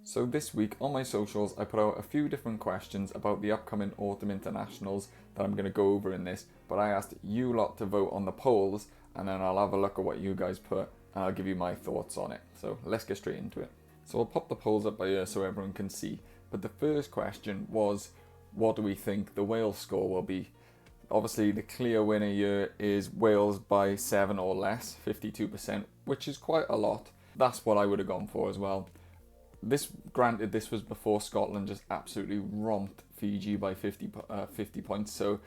So this week on my socials I put out a few different questions about the upcoming autumn internationals that I'm going to go over in this, but I asked you lot to vote on the polls and then I'll have a look at what you guys put and I'll give you my thoughts on it. So let's get straight into it. So I'll pop the polls up by here so everyone can see, but the first question was, what do we think the Wales score will be? Obviously the clear winner here is Wales by 7 or less, 52%, which is quite a lot. That's what I would have gone for as well. Granted, this was before Scotland just absolutely romped Fiji by 50 points, so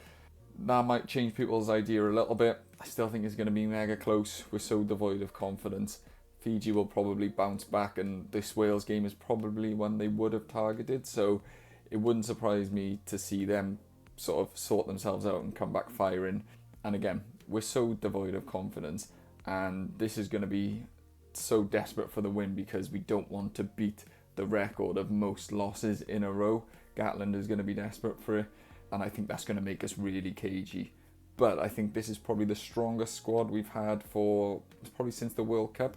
that might change people's idea a little bit. I still think it's going to be mega close. We're so devoid of confidence. Fiji will probably bounce back, and this Wales game is probably one they would have targeted, so it wouldn't surprise me to see them sort of sort themselves out and come back firing. And again, we're so devoid of confidence, and this is going to be so desperate for the win because we don't want to beat the record of most losses in a row. Gatland is going to be desperate for it, and I think that's going to make us really cagey. But I think this is probably the strongest squad we've had for probably since the World Cup,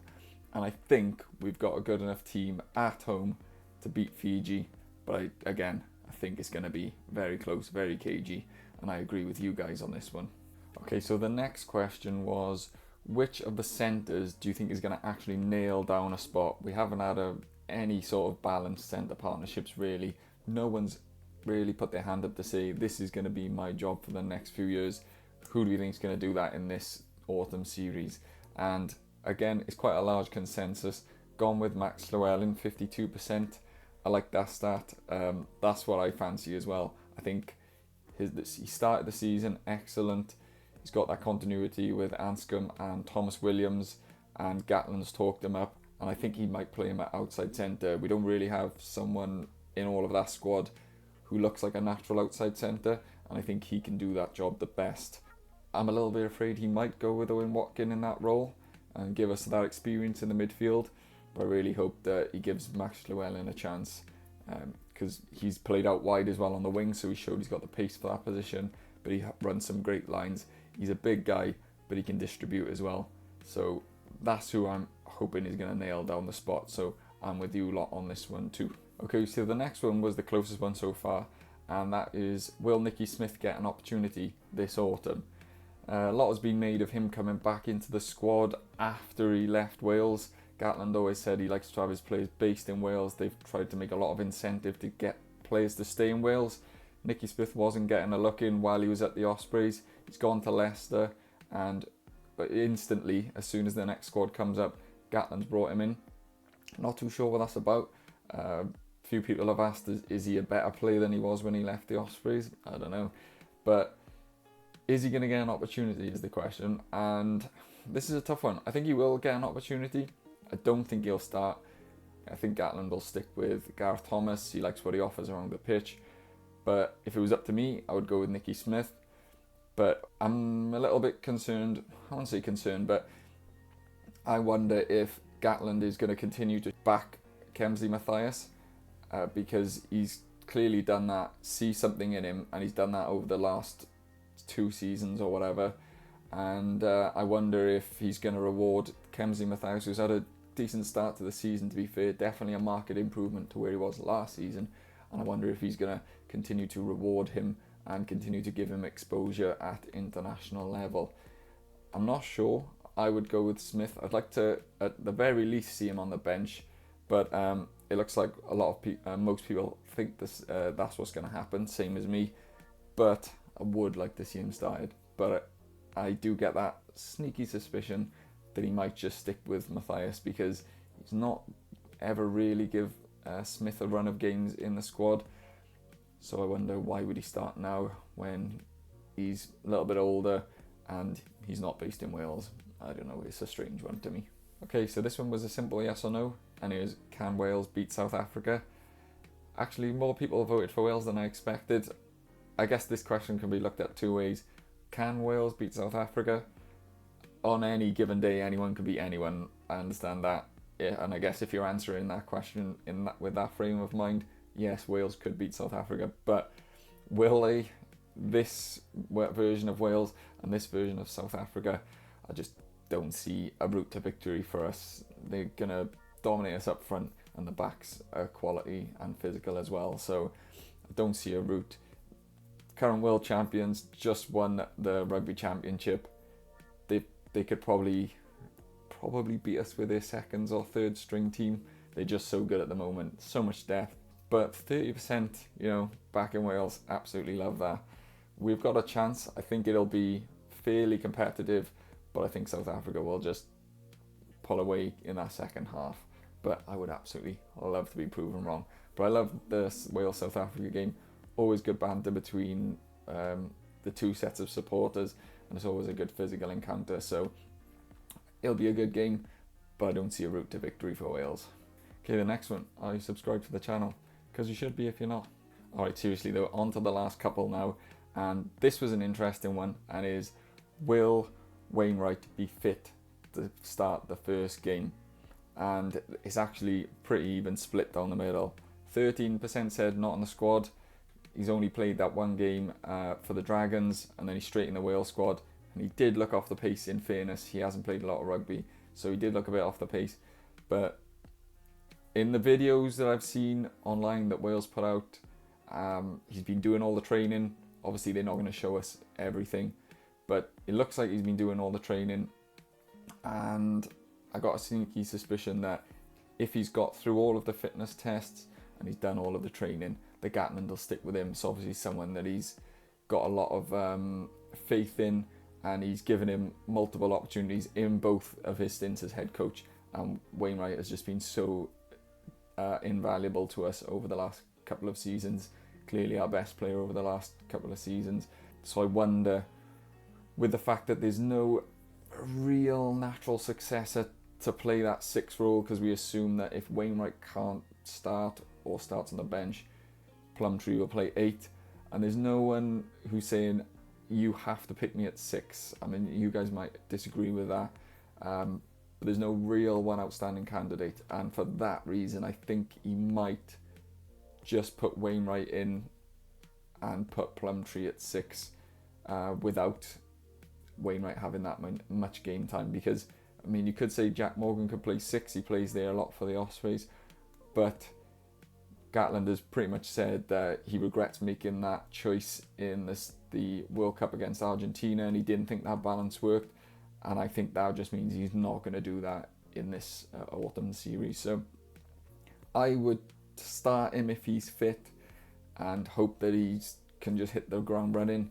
and I think we've got a good enough team at home to beat Fiji. But I think it's going to be very close, very cagey, and I agree with you guys on this one. Okay, so the next question was, which of the centres do you think is going to actually nail down a spot? We haven't had any sort of balanced centre partnerships really. No one's really put their hand up to say this is going to be my job for the next few years. Who do you think is going to do that in this autumn series? And again, it's quite a large consensus. Gone with Max Llewellyn, 52%. I like that stat. That's what I fancy as well. I think he started the season excellent. He's got that continuity with Anscombe and Thomas Williams, and Gatland's talked him up, and I think he might play him at outside centre. We don't really have someone in all of that squad who looks like a natural outside centre, and I think he can do that job the best. I'm a little bit afraid he might go with Owen Watkin in that role and give us that experience in the midfield, but I really hope that he gives Max Llewellyn a chance, because he's played out wide as well on the wing, so he showed he's got the pace for that position, but he runs some great lines. He's a big guy, but he can distribute as well. So that's who I'm hoping is going to nail down the spot. So I'm with you lot on this one too. Okay, so the next one was the closest one so far, and that is, will Nicky Smith get an opportunity this autumn? A lot has been made of him coming back into the squad after he left Wales. Gatland always said he likes to have his players based in Wales. They've tried to make a lot of incentive to get players to stay in Wales. Nicky Smith wasn't getting a look in while he was at the Ospreys. He's gone to Leicester, and instantly, as soon as the next squad comes up, Gatland's brought him in. Not too sure what that's about. Few people have asked, is he a better player than he was when he left the Ospreys? I don't know. But is he going to get an opportunity is the question, and this is a tough one. I think he will get an opportunity. I don't think he'll start. I think Gatland will stick with Gareth Thomas. He likes what he offers around the pitch. But if it was up to me, I would go with Nicky Smith. But I'm a little bit concerned. I won't say concerned, but I wonder if Gatland is going to continue to back Kemsley Mathias, because he's clearly done that, see something in him, and he's done that over the last 2 seasons or whatever. And I wonder if he's going to reward Kemsley Mathias, who's had a decent start to the season, to be fair, definitely a marked improvement to where he was last season. And I wonder if he's going to continue to reward him and continue to give him exposure at international level. I'm not sure. I would go with Smith. I'd like to, at the very least, see him on the bench, but it looks like a lot of most people think that's what's going to happen, same as me. But I would like to see him started. But I do get that sneaky suspicion that he might just stick with Mathias, because he's not ever really give Smith a run of games in the squad. So I wonder, why would he start now when he's a little bit older and he's not based in Wales? I don't know, it's a strange one to me. Okay, so this one was a simple yes or no, and it was, can Wales beat South Africa? Actually, more people voted for Wales than I expected. I guess this question can be looked at 2 ways. Can Wales beat South Africa? On any given day, anyone can beat anyone. I understand that. Yeah, and I guess if you're answering that question with that frame of mind, yes, Wales could beat South Africa. But will they? This version of Wales and this version of South Africa, I just don't see a route to victory for us. They're going to dominate us up front. and the backs are quality and physical as well. So I don't see a route. Current world champions just won the rugby championship. They could probably beat us with their second or third string team. They're just so good at the moment, so much depth. But 30%, back in Wales, absolutely love that. We've got a chance. I think it'll be fairly competitive, but I think South Africa will just pull away in that second half. But I would absolutely love to be proven wrong. But I love the Wales-South Africa game. Always good banter between the two sets of supporters, and it's always a good physical encounter. So it'll be a good game, but I don't see a route to victory for Wales. Okay, the next one. Are you subscribed to the channel? Because you should be if you're not. Alright, seriously though, on to the last couple now. And this was an interesting one, and is, will Wainwright be fit to start the first game? And it's actually pretty even split down the middle. 13% said not in the squad. He's only played that one game for the Dragons, and then he's straight in the Wales squad. And he did look off the pace, in fairness. He hasn't played a lot of rugby, so he did look a bit off the pace. But in the videos that I've seen online that Wales put out, he's been doing all the training. Obviously, they're not going to show us everything, but it looks like he's been doing all the training. And I got a sneaky suspicion that if he's got through all of the fitness tests and he's done all of the training, the Gatland will stick with him. So obviously someone that he's got a lot of faith in, and he's given him multiple opportunities in both of his stints as head coach. And Wainwright has just been so invaluable to us over the last couple of seasons. Clearly our best player over the last couple of seasons. So I wonder, with the fact that there's no real natural successor to play that sixth role, because we assume that if Wainwright can't start or starts on the bench, Plumtree will play 8, and there's no one who's saying you have to pick me at 6. I mean, you guys might disagree with that, but there's no real one outstanding candidate, and for that reason I think he might just put Wainwright in and put Plumtree at 6 without Wainwright having that much game time. Because I mean, you could say Jack Morgan could play 6, he plays there a lot for the Ospreys, but Gatland has pretty much said that he regrets making that choice in the World Cup against Argentina, and he didn't think that balance worked, and I think that just means he's not going to do that in this autumn series. So I would start him if he's fit and hope that he can just hit the ground running,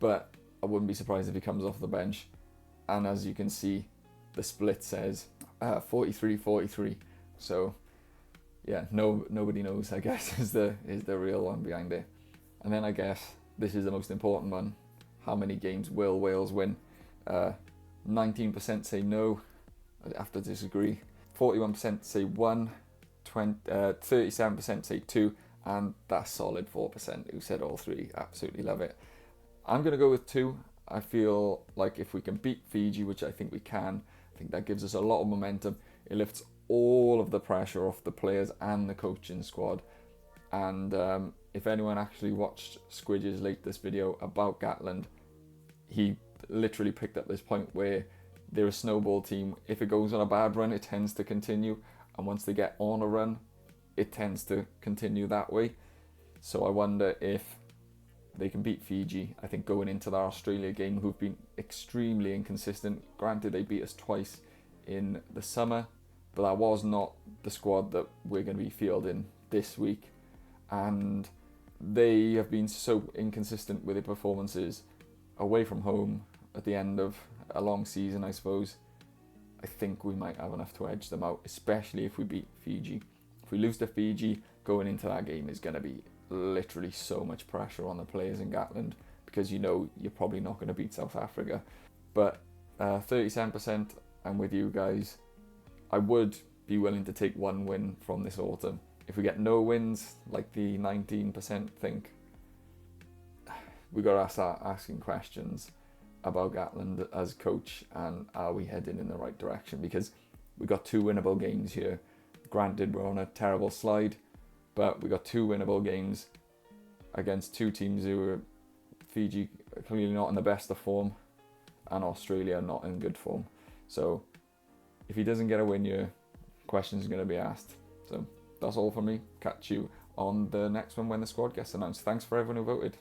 but I wouldn't be surprised if he comes off the bench. And as you can see, the split says 43-43, so yeah, nobody knows, I guess, is the real one behind it. And then I guess this is the most important one. How many games will Wales win? 19% say no. I have to disagree. 41% say 1. 37% say 2. And that's solid 4% who said all 3. Absolutely love it. I'm going to go with 2. I feel like if we can beat Fiji, which I think we can, I think that gives us a lot of momentum. It lifts all of the pressure off the players and the coaching squad. And if anyone actually watched Squidge's latest video about Gatland, he literally picked up this point where they're a snowball team. If it goes on a bad run, it tends to continue, and once they get on a run, it tends to continue that way. So I wonder if they can beat Fiji. I think going into the Australia game, who've been extremely inconsistent. Granted, they beat us twice in the summer, but that was not the squad that we're going to be fielding this week. And they have been so inconsistent with their performances away from home at the end of a long season, I suppose. I think we might have enough to edge them out, especially if we beat Fiji. If we lose to Fiji, going into that game is going to be literally so much pressure on the players in Gatland, because you're probably not going to beat South Africa. But 37%, I'm with you guys. I would be willing to take one win from this autumn. If we get no wins, like the 19% think, we've got to start asking questions about Gatland as coach, and are we heading in the right direction? Because we got 2 winnable games here. Granted, we're on a terrible slide, but we got 2 winnable games against 2 teams who are Fiji clearly not in the best of form, and Australia not in good form. So if he doesn't get a win here, questions are going to be asked. So that's all for me. Catch you on the next one when the squad gets announced. Thanks for everyone who voted.